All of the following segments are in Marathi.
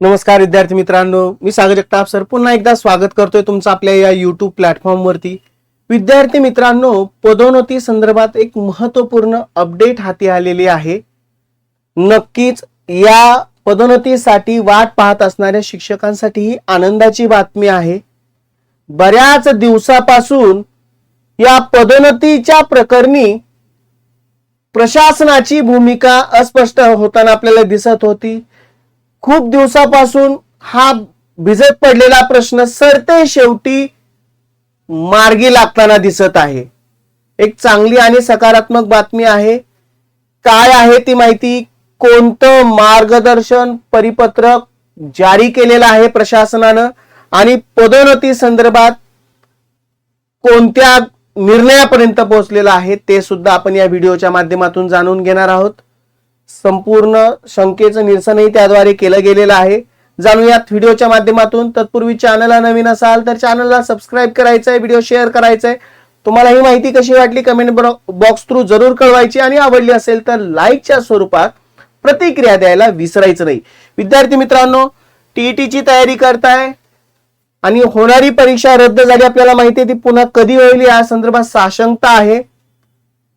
नमस्कार विद्यार्थी मित्रांनो, मी सागर जगताप सर पुन्हा एकदा स्वागत करतोय तुमचं आपल्या या YouTube प्लॅटफॉर्म वरती। विद्यार्थी मित्रांनो, पदोन्नती संदर्भात एक महत्त्वपूर्ण अपडेट हाती आलेली आहे। नक्कीच या पदोन्नतीसाठी वाट पाहत असणाऱ्या शिक्षकांसाठी ही आनंदाची बातमी आहे। बऱ्याच दिवसापासून या पदोन्नतीच्या प्रकरणी प्रशासनाची भूमिका अस्पष्ट होताना आपल्याला दिसत होती। खूप दिवसापासून हा भिजत पडलेला प्रश्न सरते शेवटी मार्गी लागताना दिसत आहे। एक चांगली आणि सकारात्मक बातमी आहे। काय आहे ती माहिती, कोणतं मार्गदर्शन परिपत्रक जारी केलेलं आहे प्रशासनानं आणि पदोन्नती संदर्भात कोणत्या निर्णयापर्यंत पोहोचलेला आहे ते सुद्धा आपण या व्हिडिओच्या माध्यमातून जाणून घेणार आहोत। संपूर्ण शंकेचं निरसनही त्याद्वारे केलं गेलेलं आहे। जाणूयात व्हिडिओच्या माध्यमातून। तत्पूर्वी चॅनलला नवीन असाल तर चॅनलला सबस्क्राइब करायचं आहे, व्हिडिओ शेअर करायचा आहे। तुम्हाला ही माहिती कशी वाटली कमेंट बॉक्स थ्रू जरूर कळवायची आणि आवडली असेल तर लाईकच्या स्वरूपात प्रतिक्रिया द्यायला विसरायचं नाही। विद्यार्थी मित्रांनो, टीईटीची तयारी करताय आणि होणारी परीक्षा रद्द झाली आपल्याला माहिती आहे, ती पुन्हा कधी होईल या संदर्भात साशंकता आहे।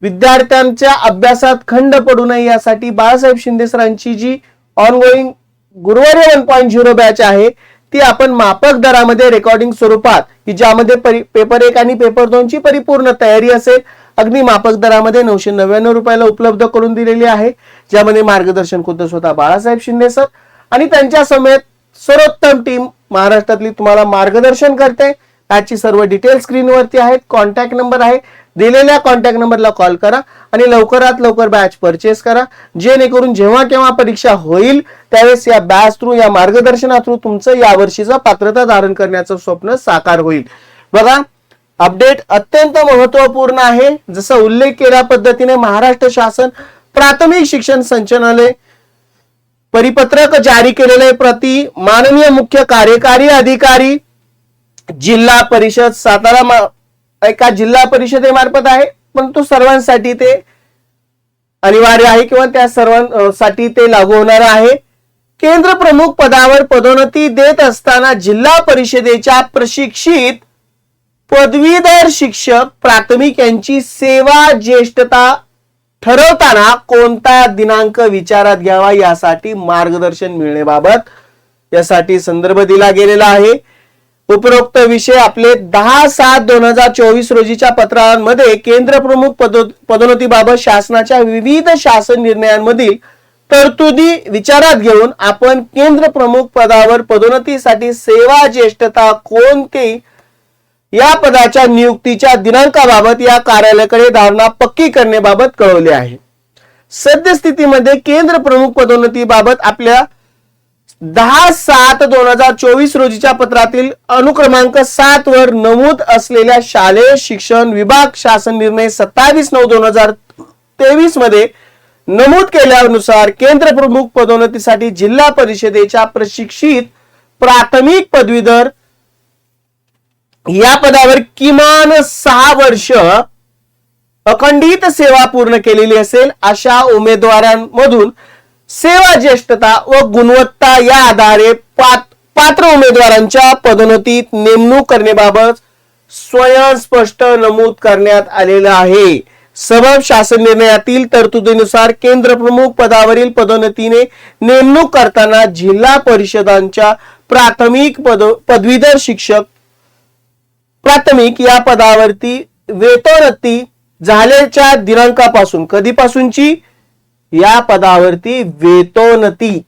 विद्यार्थ्यांच्या अभ्यासात खंड पडू नये यासाठी बाळासाहेब शिंदे सरांची जी ऑनगोइंग गुरुवारी 1.0 बॅच आहे ती आपण माफक दरामध्ये रेकॉर्डिंग स्वरूपात की ज्यामध्ये पेपर 1 आणि पेपर 2 ची परिपूर्ण तयारी असेल अगदी माफक दरामध्ये 999 रुपयाला उपलब्ध करून दिलेली आहे। ज्यामध्ये मार्गदर्शन खुद्द स्वतः बाळासाहेब शिंदे सर आणि त्यांच्या समेत सर्वोत्तम टीम महाराष्ट्रातली तुम्हाला मार्गदर्शन करते। त्याची सर्व डिटेल स्क्रीनवरती आहेत, कॉन्टॅक्ट नंबर आहे, दिलेल्या कॉन्टॅक्ट नंबरला कॉल करा आणि लवकरात लवकर बॅच परचेस करा, जेणेकरून जेव्हा केव्हा परीक्षा होईल त्यावेळेस या बॅच थ्रू या मार्गदर्शना थ्रू तुमचं यावर्षीचं पात्रता धारण करण्याचं स्वप्न साकार होईल। बघा, अपडेट अत्यंत महत्त्वपूर्ण आहे। जसं उल्लेख केल्या पद्धतीने महाराष्ट्र शासन प्राथमिक शिक्षण संचालनालय परिपत्रक जारी केलेले प्रति माननीय मुख्य कार्यकारी अधिकारी जिल्हा परिषद सातारा एका जिल्हा परिषदेमार्फत आहे, परंतु सर्वांसाठी ते अनिवार्य आहे किंवा त्या सर्वांसाठी ते लागू होणार आहे। केंद्र प्रमुख पदावर पदोन्नती देत असताना जिल्हा परिषदेच्या प्रशिक्षित पदवीधर शिक्षक प्राथमिक यांची सेवा ज्येष्ठता ठरवताना कोणता दिनांक विचारात घ्यावा यासाठी मार्गदर्शन मिळण्याबाबत यासाठी संदर्भ दिला गेलेला आहे। उपरोक्त विषय आपले 10/7/2024 रोजीच्या पत्रांमध्ये केंद्र प्रमुख पदोन्नतीबाबत शासनाच्या विविध शासन निर्णयांमधील तरतुदी विचारात घेऊन आपण केंद्र प्रमुख पदावर पदोन्नतीसाठी सेवा ज्येष्ठता कोणती या पदाच्या नियुक्तीच्या दिनांकाबाबत या कार्यालयाकडे धारणा पक्की करण्याबाबत कळवले आहे। सद्यस्थितीमध्ये केंद्र प्रमुख पदोन्नतीबाबत आपल्या 10/7/2024 रोजीच्या पत्रातील अनुक्रमांक 7 वर नमूद असलेल्या शालेय शिक्षण विभाग शासन निर्णय 27/9/2023 मध्ये नमूद केल्यानुसार केंद्र प्रमुख पदोन्नतीसाठी जिल्हा परिषदेच्या प्रशिक्षित प्राथमिक पदवीधर या पदावर किमान 6 वर्ष अखंडित सेवा पूर्ण केलेली असेल अशा उमेदवारांमधून सेवा ज्येष्ठता व गुणवत्ता या आधारे पात्र उमेदवारांच्या पदोन्नतीत नेमणूक करण्याबाबत स्वयंस्पष्ट नमूद करण्यात आलेलं आहे। सबब शासन निर्णयातील तरतुदीनुसार केंद्र प्रमुख पदावरील पदोन्नतीने नेमणूक करताना जिल्हा परिषदांच्या प्राथमिक पदवीधर शिक्षक प्राथमिक या पदावरती वेतोन्नती झाल्याच्या दिनांकापासून कधीपासूनची या पदावरती वेतोन्नती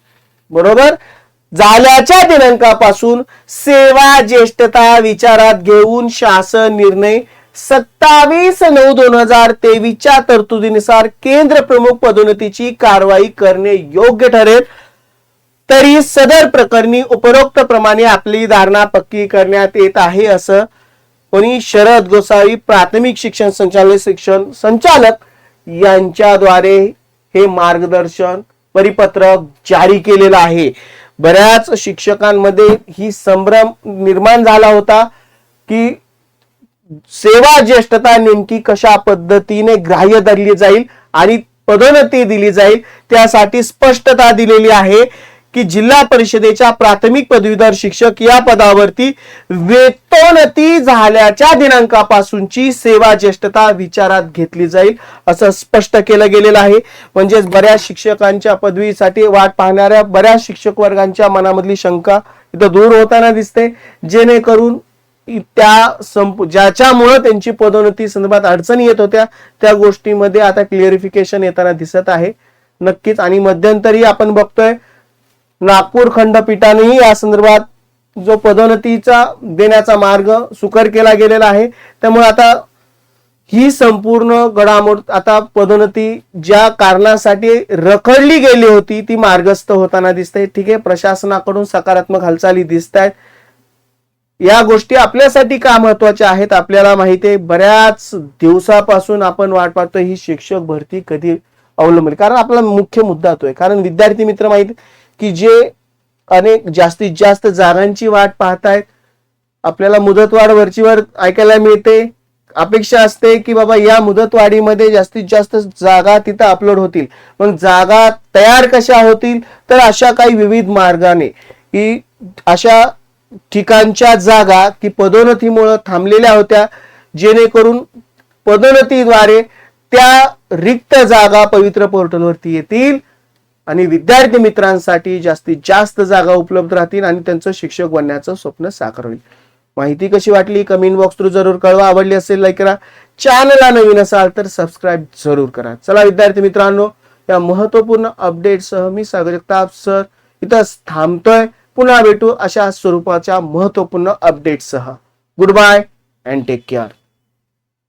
बरोबर झाल्याच्या दिनांकापासून सेवा ज्येष्ठता विचारात घेऊन शासन निर्णय 27/9/2023 च्या तरतुदीनुसार केंद्र प्रमुख पदोन्नतीची कारवाई करणे योग्य ठरेल तरी सदर प्रकरणी उपरोक्त प्रमाणे आपली धारणा पक्की करण्यात येत आहे असं कोणी शरद गोसावी प्राथमिक शिक्षण शिक्षण संचालक यांच्याद्वारे हे मार्गदर्शन परिपत्रक जारी केलेलं आहे। बऱ्याच शिक्षकांमध्ये ही संभ्रम निर्माण झाला होता की सेवा ज्येष्ठता नेमकी कशा पद्धतीने ग्राह्य धरली जाईल आणि पदोन्नती दिली जाईल, त्यासाठी स्पष्टता दिलेली आहे की जिल्हा परिषदेच्या प्राथमिक पदवीधर शिक्षक या पदावरती वेतोन्नती झाल्याच्या दिनांकापासूनची सेवा ज्येष्ठता विचारात घेतली जाईल असं स्पष्ट केलं गेलेलं आहे. म्हणजेच बऱ्याच शिक्षकांच्या पदवीसाठी वाट पाहणाऱ्या बऱ्याच शिक्षक वर्गांच्या मनामधली शंका इथं दूर होताना दिसते, जेणेकरून ज्याच्यामुळे त्यांची पदोन्नती संदर्भात अडचणी येत होत्या त्या गोष्टीमध्ये आता क्लिअरिफिकेशन येताना दिसत आहे नक्कीच. आणि मध्यंतरी आपण बघतोय नागपूर खंडपीठानेही या संदर्भात जो पदोन्नतीचा देण्याचा मार्ग सुकर केला गेलेला आहे. त्यामुळे आता ही संपूर्ण घडामोड आता पदोन्नती ज्या कारणासाठी रखडली गेली होती ती मार्गस्थ होताना दिसते. ठीक आहे, प्रशासनाकडून सकारात्मक हालचाली दिसत आहेत. या गोष्टी आपल्यासाठी का महत्वाच्या आहेत आपल्याला माहिती आहे. बऱ्याच दिवसापासून आपण वाट पाहतोय ही शिक्षक भरती कधी अवलंबली, कारण आपला मुख्य मुद्दा तोय. कारण विद्यार्थी मित्र माहिती की जे अनेक जास्तीत जास्त जागांची वाट पाहतायत, आपल्याला मुदतवाढ वरचीवर ऐकायला मिळते. अपेक्षा असते की बाबा या मुदतवाढीमध्ये जास्तीत जास्त जागा तिथं अपलोड होतील. मग जागा तयार कशा होतील, तर अशा काही विविध मार्गाने की अशा ठिकाणच्या जागा की पदोन्नतीमुळे थांबलेल्या होत्या, जेणेकरून पदोन्नतीद्वारे त्या रिक्त जागा पवित्र पोर्टलवरती येतील आणि विद्यार्थी मित्रांसाठी जास्तीत जास्त जागा उपलब्ध राहतील आणि त्यांचं शिक्षक बनण्याचं स्वप्न साकार होईल. माहिती कशी वाटली कमेंट बॉक्स थ्रू जरूर कळवा. आवडली असेल लाईक करा, चॅनलला नवीन असाल तर सबस्क्राईब जरूर करा. चला विद्यार्थी मित्रांनो, या महत्वपूर्ण अपडेटसह मी सागर जगताप सर इथं थांबतोय. पुन्हा भेटू अशा स्वरूपाच्या महत्वपूर्ण अपडेटसह. Goodbye and take care.